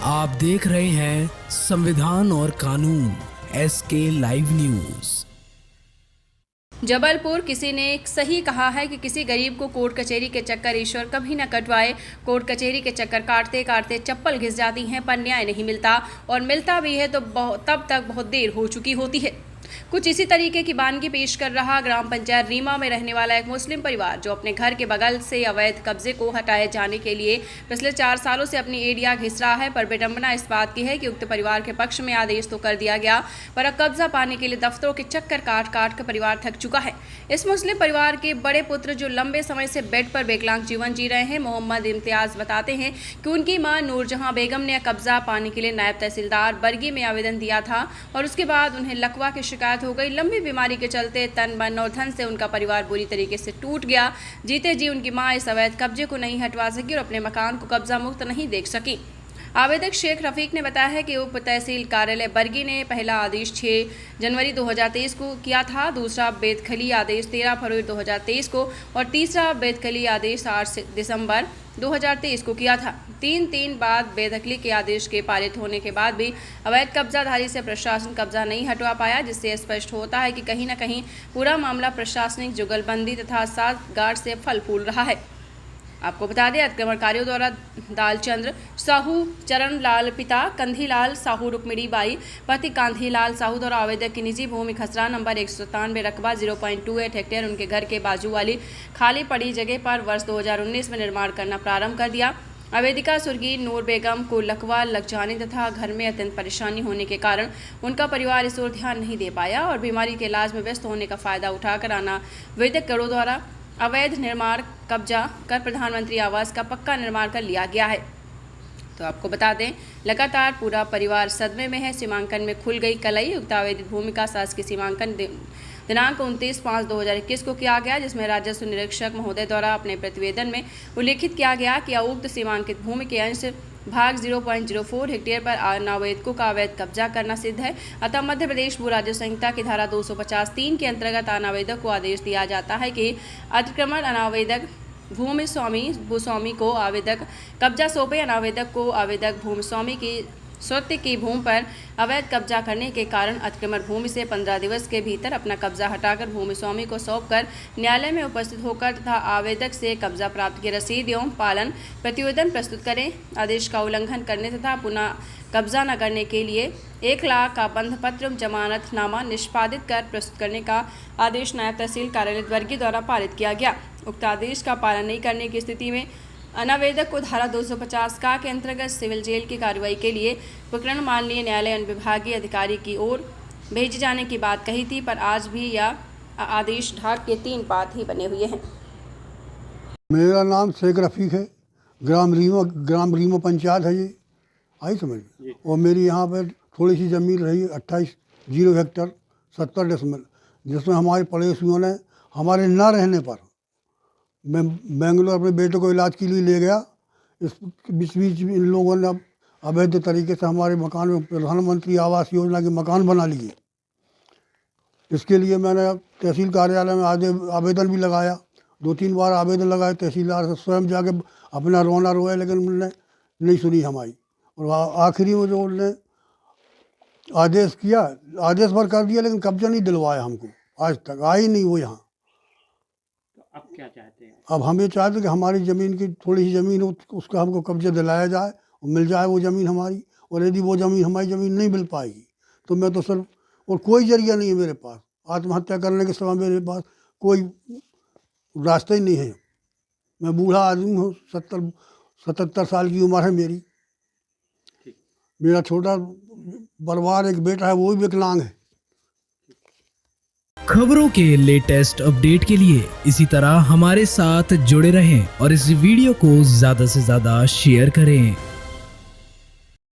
आप देख रहे हैं संविधान और कानून SK लाइव न्यूज। जबलपुर किसी ने सही कहा है कि किसी गरीब को कोर्ट कचहरी के चक्कर ईश्वर कभी न कटवाए। कोर्ट कचहरी के चक्कर काटते काटते चप्पल घिस जाती हैं पर न्याय नहीं मिलता, और मिलता भी है तो तब तक बहुत देर हो चुकी होती है। कुछ इसी तरीके की वानगी पेश कर रहा ग्राम पंचायत रीमा में रहने वाला एक मुस्लिम परिवार, जो अपने घर के बगल से अवैध कब्जे को हटाए जाने के लिए पिछले 4 सालों से अपनी एड़ियां घिस रहा है। पर विडंबना इस बात की है कि उक्त परिवार के पक्ष में आदेश तो कर दिया गया, पर अब कब्जा पाने के लिए दफ्तरों के चक्कर काट काट कर परिवार थक चुका है। इस मुस्लिम परिवार के बड़े पुत्र, जो लंबे समय से बेड पर विकलांग जीवन जी रहे हैं, मोहम्मद इम्तियाज, बताते हैं कि उनकी मां नूरजहां बेगम ने कब्जा पाने के लिए नायब तहसीलदार बरगी में आवेदन दिया था, और उसके बाद उन्हें लकवा की शिकायत हो गई। लंबी बीमारी के चलते तन मन और धन से उनका परिवार बुरी तरीके से टूट गया। जीते जी उनकी मां इस अवैध कब्जे को नहीं हटवा सकी और अपने मकान को कब्जा मुक्त नहीं देख सकी। आवेदक शेख रफीक ने बताया है कि उप तहसील कार्यालय बरगी ने पहला आदेश 6 जनवरी 2023 को किया था, दूसरा बेदखली आदेश 13 फरवरी 2023 को और तीसरा बेदखली आदेश 8 दिसंबर 2023 को किया था। 3 बाद बेदखली के आदेश के पारित होने के बाद भी अवैध कब्जाधारी से प्रशासन कब्जा नहीं हटवा पाया, जिससे स्पष्ट होता है कि कहीं न कहीं पूरा मामला प्रशासनिक जुगलबंदी तथा साठगांठ से फल फूल रहा है। आपको बता दें, अतिक्रमणकारियों द्वारा दालचंद्र साहू, चरण लाल पिता कंधीलाल साहू, रुक्मिणी बाई पति कांधीलाल साहू द्वारा आवेदक की निजी भूमि खसरा नंबर 197 रकबा 0.28 हेक्टेयर उनके घर के बाजू वाली खाली पड़ी जगह पर वर्ष 2019 में निर्माण करना प्रारंभ कर दिया। आवेदिका सुर्गी नूर बेगम को लकवा लग जाने तथा घर में अत्यंत परेशानी होने के कारण उनका परिवार इस ओर ध्यान नहीं दे पाया और बीमारी के इलाज में व्यस्त होने का फायदा उठाकर अनावेदक करों द्वारा अवैध निर्माण कब्जा कर प्रधानमंत्री आवास का पक्का निर्माण कर लिया गया है। तो आपको बता दें, लगातार पूरा परिवार सदमे में है। सीमांकन में खुल गई कलई। उक्त आवेदित भूमि का शासकीय सीमांकन दिनांक 29/5/2021 को किया गया, जिसमें राजस्व निरीक्षक महोदय द्वारा अपने प्रतिवेदन में उल्लेखित किया गया कि उक्त सीमांकित भूमि के अंश भाग 0.04 हेक्टेयर पर अनावेदकों का अवैध कब्जा करना सिद्ध है। अतः मध्य प्रदेश भू राजस्व संहिता की धारा 250(3) के अंतर्गत अनावेदक को आदेश दिया जाता है कि अतिक्रमण अनावेदक भूमि स्वामी भूस्वामी को आवेदक कब्जा सौंपे। अनावेदक को आवेदक भूमि स्वामी की स्वत्व की भूमि पर अवैध कब्जा करने के कारण अतिक्रमण भूमि से 15 दिवस के भीतर अपना कब्जा हटाकर भूमि स्वामी को सौंपकर न्यायालय में उपस्थित होकर तथा आवेदक से कब्जा प्राप्त की रसीद एवं पालन प्रतिवेदन प्रस्तुत करें। आदेश का उल्लंघन करने तथा पुनः कब्जा न करने के लिए 1 लाख का बंध पत्र जमानतनामा निष्पादित कर प्रस्तुत करने का आदेश नायब तहसील कार्यालय बरगी द्वारा पारित किया गया। उक्त आदेश का पालन नहीं करने की स्थिति में अनावेदक को धारा 250 का के अंतर्गत सिविल जेल की कार्रवाई के लिए प्रकरण माननीय न्यायालय अनुविभागीय अधिकारी की ओर भेजे जाने की बात कही थी, पर आज भी यह आदेश ढाक के 3 पात ही बने हुए हैं। मेरा नाम शेख रफीक है। ग्राम रीमा पंचायत है ये, आई समझ। और मेरी यहाँ पर थोड़ी सी ज़मीन रही 28 हेक्टर 70 डेसिमल, जिसमें हमारे पड़ोसियों ने हमारे न रहने पर मैं बेंगलोर अपने बेटे को इलाज के लिए ले गया। इस बीच इन लोगों ने अवैध तरीके से हमारे मकान में प्रधानमंत्री आवास योजना के मकान बना लिए। इसके लिए मैंने तहसील कार्यालय में आवेदन भी लगाया, 2-3 बार आवेदन लगाए। तहसीलदार से स्वयं जाके अपना रोना रोया, लेकिन उन्होंने नहीं सुनी हमारी। और आखिरी में जो उन्होंने आदेश किया, आदेश पर कर दिया, लेकिन कब्जा नहीं दिलवाया हमको। आज तक आई नहीं वो यहाँ। अब क्या चाहते हैं? अब हम ये चाहते हैं कि हमारी ज़मीन की थोड़ी सी ज़मीन हो, उसका हमको कब्जा दिलाया जाए और मिल जाए वो ज़मीन हमारी। और यदि वो ज़मीन हमारी ज़मीन नहीं मिल पाएगी तो मैं तो सिर्फ, और कोई जरिया नहीं है मेरे पास, आत्महत्या करने के सिवा मेरे पास कोई रास्ता ही नहीं है। मैं बूढ़ा आदमी हूँ, 77 साल की उम्र है मेरी। मेरा छोटा परिवार, एक बेटा है, वो भी विकलांग है। खबरों के लेटेस्ट अपडेट के लिए इसी तरह हमारे साथ जुड़े रहें और इस वीडियो को ज़्यादा से ज़्यादा शेयर करें।